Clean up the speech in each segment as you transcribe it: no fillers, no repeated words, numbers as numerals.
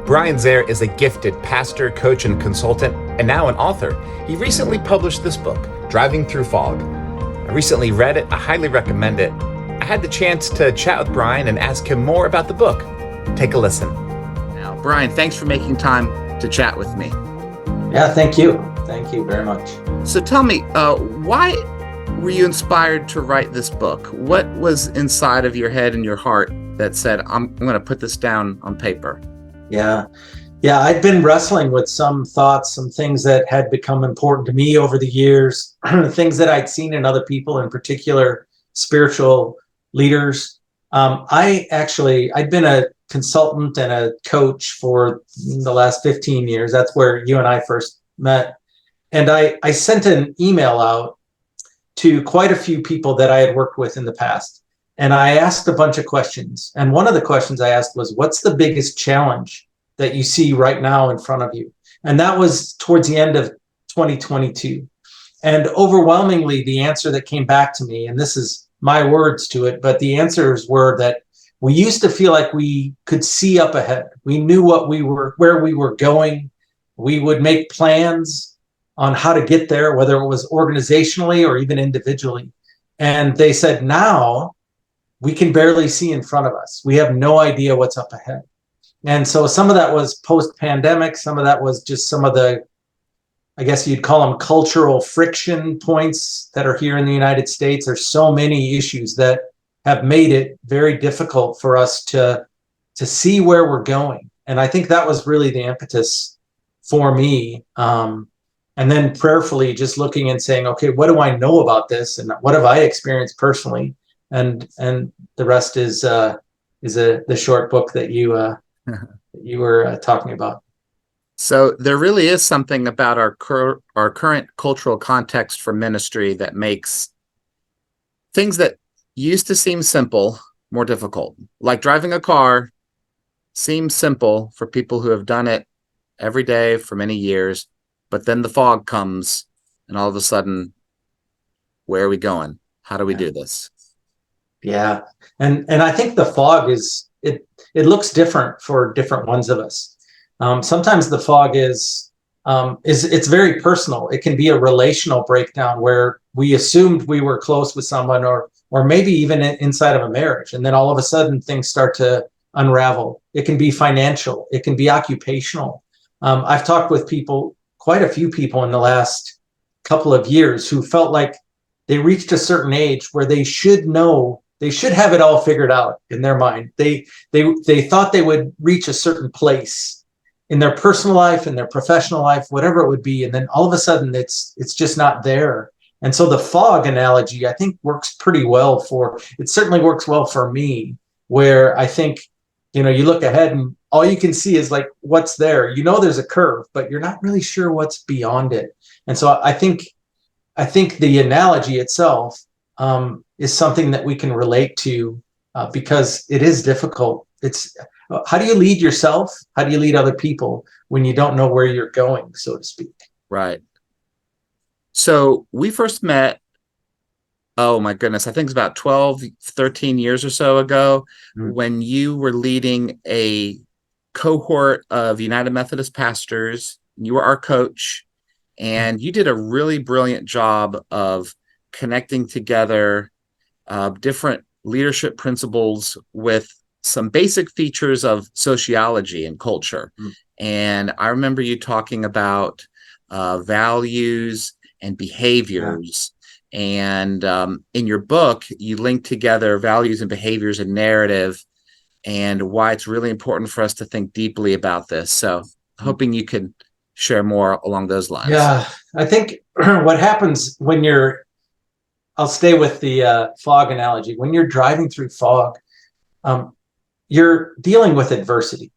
Brian Zehr is a gifted pastor, coach, and consultant, and now an author. He recently published this book, Driving Through Fog. I recently read it. I highly recommend it. I had the chance to chat with Brian and ask him more about the book. Take a listen. Now, Brian, thanks for making time to chat with me. Yeah, thank you. Thank you very much. So tell me, why were you inspired to write this book? What was inside of your head and your heart that said, I'm going to put this down on paper? Yeah, I'd been wrestling with some thoughts, some things that had become important to me over the years, things that I'd seen in other people, in particular spiritual leaders. I'd been a consultant and a coach for the last 15 years. That's where you and I first met. And I sent an email out to quite a few people that I had worked with in the past. And I asked a bunch of questions. And one of the questions I asked was, what's the biggest challenge that you see right now in front of you? And that was towards the end of 2022. And overwhelmingly, the answer that came back to me, and this is my words to it, but the answers were that we used to feel like we could see up ahead. We knew where we were going. We would make plans on how to get there, whether it was organizationally or even individually. And they said, now we can barely see in front of us. We have no idea what's up ahead. And so some of that was post-pandemic. Some of that was just some of the, I guess you'd call them cultural friction points that are here in the United States. There's so many issues that have made it very difficult for us to see where we're going. And I think that was really the impetus for me. And then prayerfully just looking and saying, okay, what do I know about this? And what have I experienced personally? And the rest is the short book that you were talking about. So there really is something about our current cultural context for ministry that makes things that used to seem simple more difficult. Like driving a car seems simple for people who have done it every day for many years, but then the fog comes, and all of a sudden, where are we going? How do we do this? Yeah. And I think the fog it looks different for different ones of us. Sometimes the fog is it's very personal. It can be a relational breakdown where we assumed we were close with someone or maybe even inside of a marriage. And then all of a sudden things start to unravel. It can be financial. It can be occupational. I've talked with quite a few people in the last couple of years who felt like they reached a certain age where they should have it all figured out in their mind. They thought they would reach a certain place in their personal life, in their professional life, whatever it would be. And then all of a sudden it's just not there. And so the fog analogy, I think, works pretty well it certainly works well for me, where I think, you look ahead and all you can see is like what's there. There's a curve, but you're not really sure what's beyond it. And so I think the analogy itself is something that we can relate to because it is difficult. It's how do you lead yourself? How do you lead other people when you don't know where you're going, so to speak? Right. So we first met, oh my goodness, I think it's about 12, 13 years or so ago, when you were leading a cohort of United Methodist pastors. You were our coach, and you did a really brilliant job of connecting together different leadership principles with some basic features of sociology and culture. And I remember you talking about values and behaviors. And in your book, you link together values and behaviors and narrative, and why it's really important for us to think deeply about this. So hoping you could share more along those lines. Yeah, I think what happens when I'll stay with the fog analogy. When you're driving through fog, you're dealing with adversity,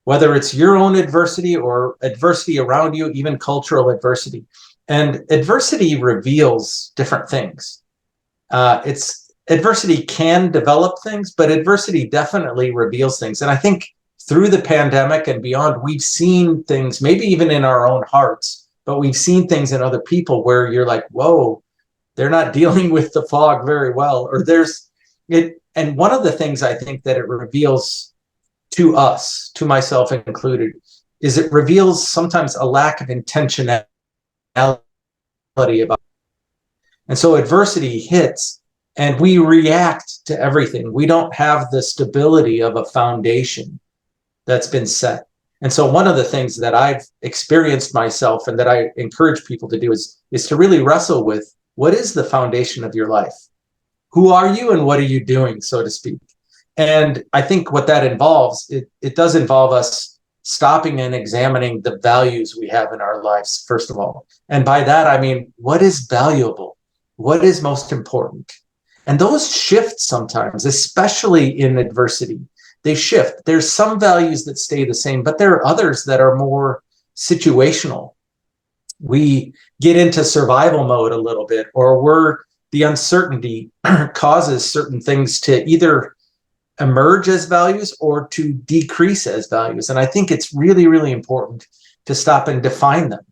whether it's your own adversity or adversity around you, even cultural adversity. And adversity reveals different things. Adversity can develop things, but adversity definitely reveals things. And I think through the pandemic and beyond, we've seen things, maybe even in our own hearts, but we've seen things in other people where you're like, whoa, they're not dealing with the fog very well, or there's it. And one of the things I think that it reveals to us, to myself included, is it reveals sometimes a lack of intentionality about. And so adversity hits and we react to everything. We don't have the stability of a foundation that's been set. And so one of the things that I've experienced myself and that I encourage people to do is to really wrestle with, what is the foundation of your life? Who are you and what are you doing, so to speak? And I think what that involves, it does involve us stopping and examining the values we have in our lives, first of all. And by that, I mean, what is valuable? What is most important? And those shift sometimes, especially in adversity. They shift. There's some values that stay the same, but there are others that are more situational. We get into survival mode a little bit, or the uncertainty causes certain things to either emerge as values or to decrease as values. And I think it's really, really important to stop and define them,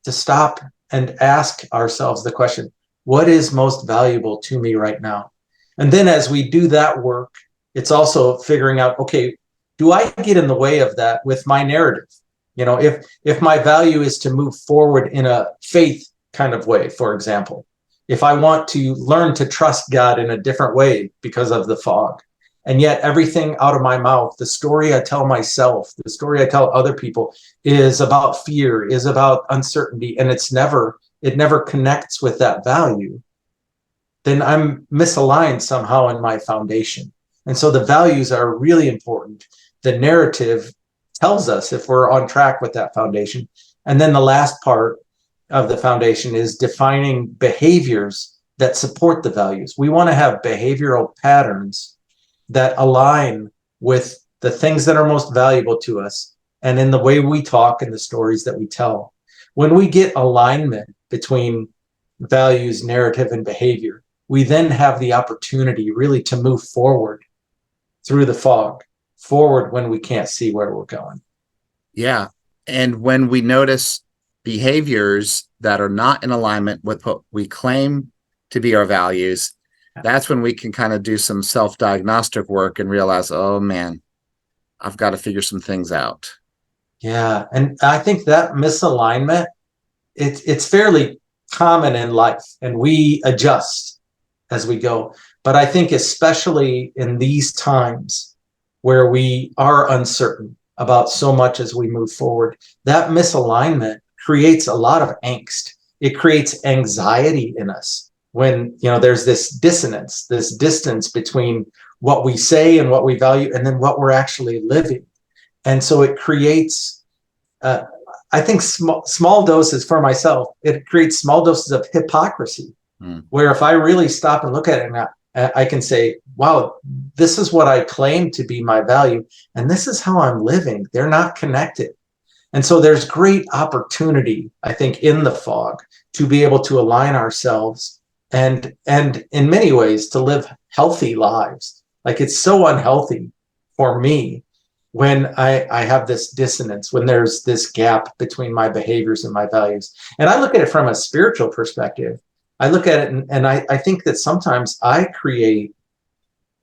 to stop and ask ourselves the question, what is most valuable to me right now? And then as we do that work, it's also figuring out, okay, do I get in the way of that with my narrative? You know, if my value is to move forward in a faith kind of way, for example, if I want to learn to trust God in a different way because of the fog, and yet everything out of my mouth, the story I tell myself, the story I tell other people is about fear, is about uncertainty, and it never connects with that value, then I'm misaligned somehow in my foundation. And so the values are really important. The narrative tells us if we're on track with that foundation. And then the last part of the foundation is defining behaviors that support the values. We want to have behavioral patterns that align with the things that are most valuable to us and in the way we talk and the stories that we tell. When we get alignment between values, narrative, and behavior, we then have the opportunity really to move forward through the fog, forward when we can't see where we're going. Yeah. And when we notice behaviors that are not in alignment with what we claim to be our values, that's when we can kind of do some self-diagnostic work and realize, oh man, I've got to figure some things out. Yeah. And I think that misalignment, it's fairly common in life, and we adjust as we go. But I think especially in these times where we are uncertain about so much as we move forward, that misalignment creates a lot of angst. It creates anxiety in us when, you know, there's this dissonance, this distance between what we say and what we value and then what we're actually living. And so it creates, I think, small doses for myself, it creates small doses of hypocrisy, where if I really stop and look at it, and I can say, wow, this is what I claim to be my value, and this is how I'm living. They're not connected. And so there's great opportunity, I think, in the fog to be able to align ourselves and in many ways to live healthy lives. Like, it's so unhealthy for me when I have this dissonance, when there's this gap between my behaviors and my values. And I look at it from a spiritual perspective. I look at it and I think that sometimes I create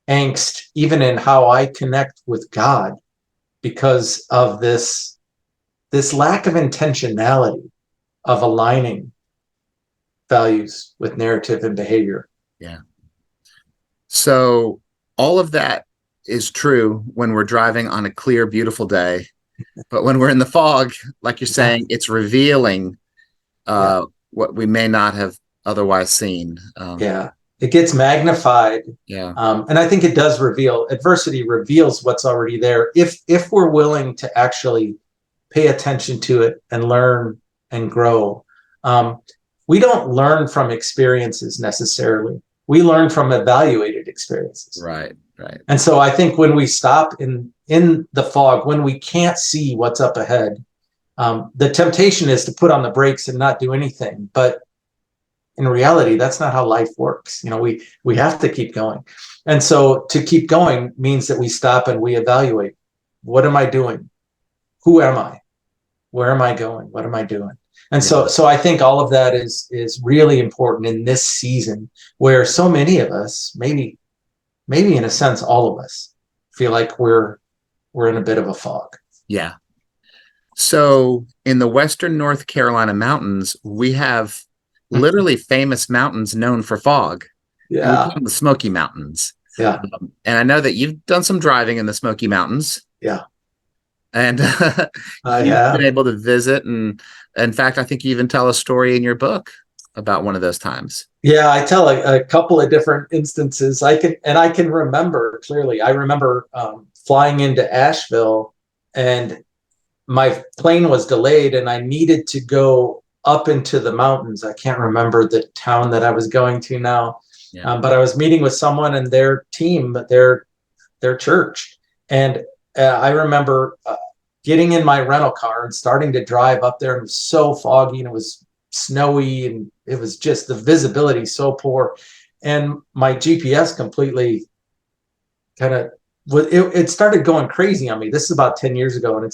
angst even in how I connect with God because of this lack of intentionality of aligning values with narrative and behavior. Yeah. So all of that is true when we're driving on a clear, beautiful day. But when we're in the fog, like you're saying, it's revealing what we may not have otherwise seen. It gets magnified. And I think it does reveal, adversity reveals what's already there if we're willing to actually pay attention to it and learn and grow. We don't learn from experiences necessarily. We learn from evaluated experiences. Right. And so I think when we stop in the fog, when we can't see what's up ahead, the temptation is to put on the brakes and not do anything. But in reality, that's not how life works. You know, we have to keep going. And so to keep going means that we stop and we evaluate. What am I doing? Who am I? Where am I going? What am I doing? And so I think all of that is really important in this season where so many of us, maybe in a sense, all of us feel like we're we're in a bit of a fog. Yeah. So in the Western North Carolina mountains, we have literally famous mountains known for fog, and we call Yeah. them the Smoky Mountains. Yeah. And I know that you've done some driving in the Smoky Mountains, Yeah. and I you've been have. able to visit. And in fact, I think you even tell a story in your book about one of those times. Yeah, I tell a couple of different instances. I can remember clearly. I remember flying into Asheville, and my plane was delayed, and I needed to go up into the mountains. I can't remember the town that I was going to now, Yeah. but I was meeting with someone and their team, their church, and I remember getting in my rental car and starting to drive up there, and it was so foggy and it was snowy and it was just the visibility so poor, and my GPS completely kind of it started going crazy on me. This is about 10 years ago, and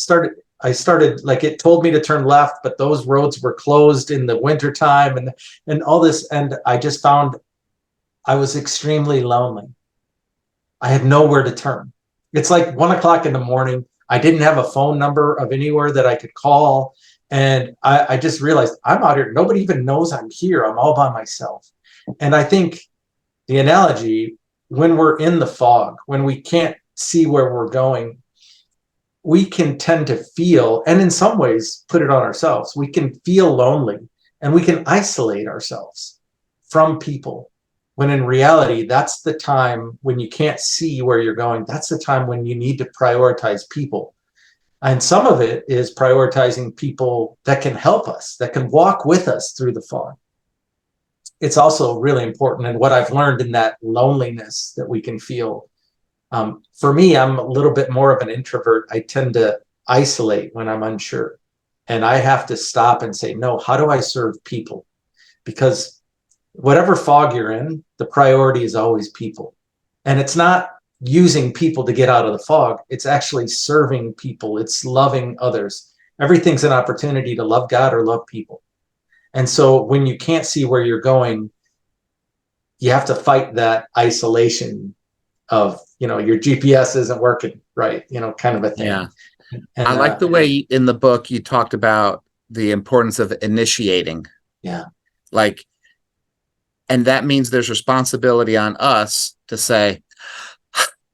I started like it told me to turn left, but those roads were closed in the wintertime and all this, and I just found I was extremely lonely. I had nowhere to turn. It's like 1 o'clock in the morning. I didn't have a phone number of anywhere that I could call. And I just realized I'm out here. Nobody even knows I'm here. I'm all by myself. And I think the analogy, when we're in the fog, when we can't see where we're going, we can tend to feel, and in some ways put it on ourselves, we can feel lonely and we can isolate ourselves from people. When in reality, that's the time when you can't see where you're going. That's the time when you need to prioritize people. And some of it is prioritizing people that can help us, that can walk with us through the fog. It's also really important. And what I've learned in that loneliness that we can feel. For me, I'm a little bit more of an introvert. I tend to isolate when I'm unsure. And I have to stop and say, no, how do I serve people? Because whatever fog you're in, the priority is always people. And it's not using people to get out of the fog. It's actually serving people. It's loving others. Everything's an opportunity to love God or love people. And so when you can't see where you're going, you have to fight that isolation of, your GPS isn't working right, kind of a thing. Yeah. I And like the way in the book you talked about the importance of initiating. yeah, Like, and that means there's responsibility on us to say,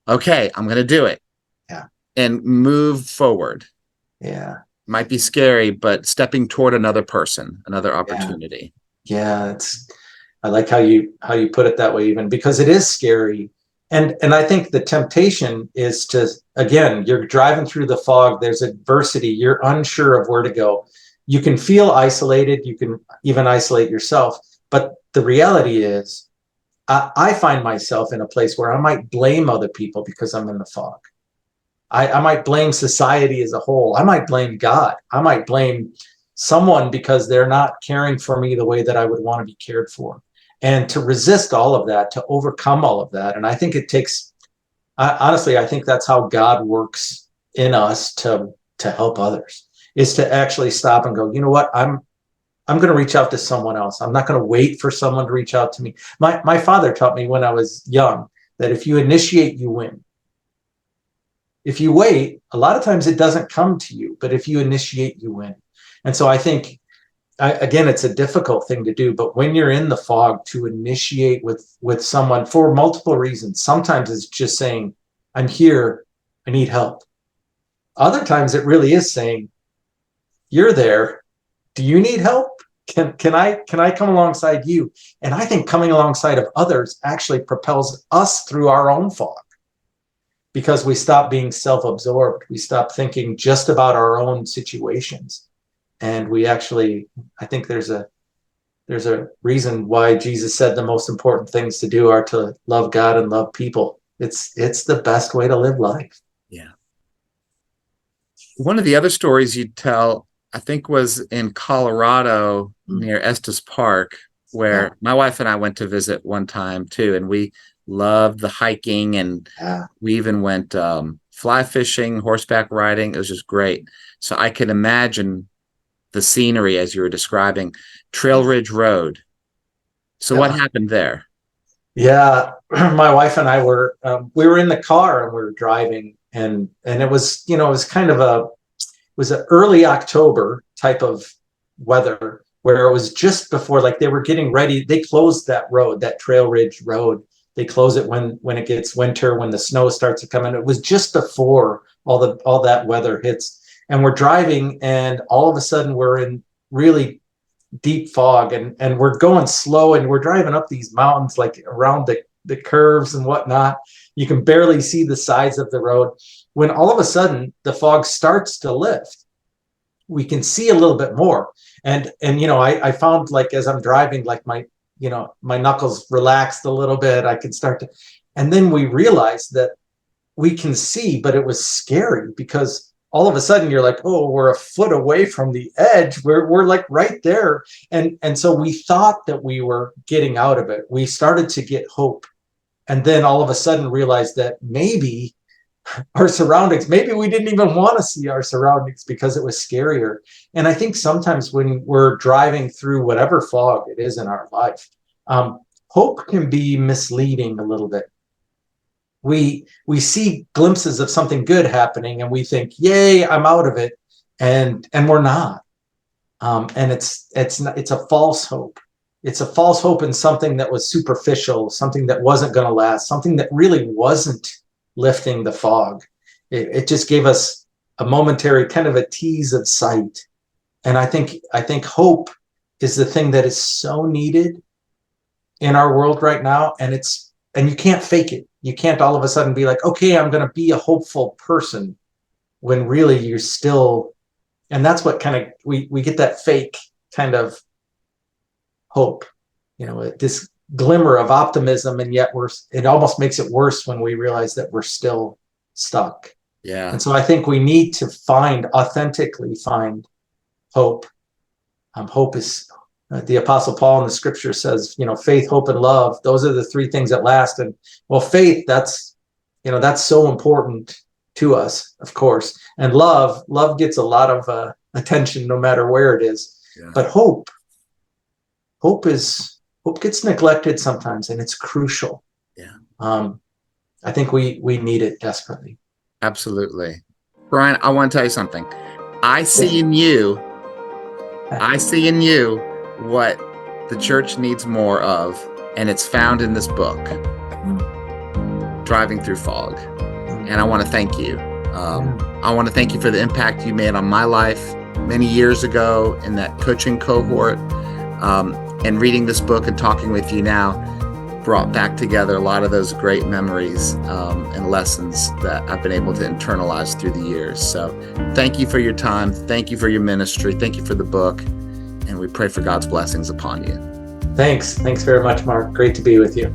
okay, I'm going to do it. yeah, And move forward. yeah, Might be scary, but stepping toward another person, another yeah, opportunity. yeah. I like how you put it that way, even because it is scary. And I think the temptation is to, again, you're driving through the fog, there's adversity, you're unsure of where to go. You can feel isolated, you can even isolate yourself. But the reality is, I find myself in a place where I might blame other people because I'm in the fog. I might blame society as a whole. I might blame God. I might blame someone because they're not caring for me the way that I would want to be cared for. And to resist all of that, to overcome all of that. And I think it takes, honestly, I think that's how God works in us to help others, is to actually stop and go, you know what, I'm going to reach out to someone else. I'm not going to wait for someone to reach out to me. My father taught me when I was young that if you initiate, you win. If you wait, a lot of times it doesn't come to you, but if you initiate, you win. And so I think, again, it's a difficult thing to do, but when you're in the fog, to initiate with someone for multiple reasons. Sometimes it's just saying, I'm here, I need help. Other times it really is saying, you're there, do you need help? Can I come alongside you? And I think coming alongside of others actually propels us through our own fog, because we stop being self-absorbed. We stop thinking just about our own situations. And we actually, I think there's a reason why Jesus said the most important things to do are to love God and love people. It's the best way to live life. Yeah. One of the other stories you tell, I think, was in Colorado near Estes Park, Yeah. where my wife and I went to visit one time too, and we loved the hiking, and Yeah. we even went fly fishing, horseback riding. It was just great. So I can imagine the scenery as you were describing. Trail Ridge Road. So what Yeah. happened there? Yeah. My wife and I we were in the car and we were driving, and it was, it was kind of it was an early October type of weather where it was just before, like they were getting ready. They closed that road, that Trail Ridge Road. They close it when it gets winter, when the snow starts to come in. It was just before all that weather hits, and we're driving, and all of a sudden we're in really deep fog, and we're going slow, and we're driving up these mountains, like around the curves and whatnot. You can barely see the sides of the road, when all of a sudden the fog starts to lift. We can see a little bit more, and I found, like, as I'm driving, like my knuckles relaxed a little bit. I could start to, and then we realized that we can see, but it was scary because all of a sudden you're like, oh, we're a foot away from the edge. We're like right there. And so we thought that we were getting out of it. We started to get hope. And then all of a sudden realized that maybe our surroundings, maybe we didn't even want to see our surroundings because it was scarier. And I think sometimes when we're driving through whatever fog it is in our life, hope can be misleading a little bit. We see glimpses of something good happening, and we think, "Yay, I'm out of it," and we're not. And it's a false hope. It's a false hope in something that was superficial, something that wasn't going to last, something that really wasn't lifting the fog. It just gave us a momentary kind of a tease of sight. And I think hope is the thing that is so needed in our world right now, and you can't fake it. You can't all of a sudden be like, okay, I'm going to be a hopeful person, when really you're still, and that's what kind of, we get that fake kind of hope, this glimmer of optimism, and yet it almost makes it worse when we realize that we're still stuck. Yeah. And so I think we need to authentically find hope. Hope is, the Apostle Paul in the scripture says, faith, hope, and love. Those are the three things that last. And well, faith, that's so important to us, of course. And love gets a lot of attention no matter where it is. Yeah. But hope gets neglected sometimes, and it's crucial. Yeah. I think we need it desperately. Absolutely. Brian, I want to tell you something. I see in you what the church needs more of, and it's found in this book, Driving Through Fog. And I want to thank you. I want to thank you for the impact you made on my life many years ago in that coaching cohort. And reading this book and talking with you now brought back together a lot of those great memories and lessons that I've been able to internalize through the years. So thank you for your time. Thank you for your ministry. Thank you for the book. And we pray for God's blessings upon you. Thanks very much, Mark. Great to be with you.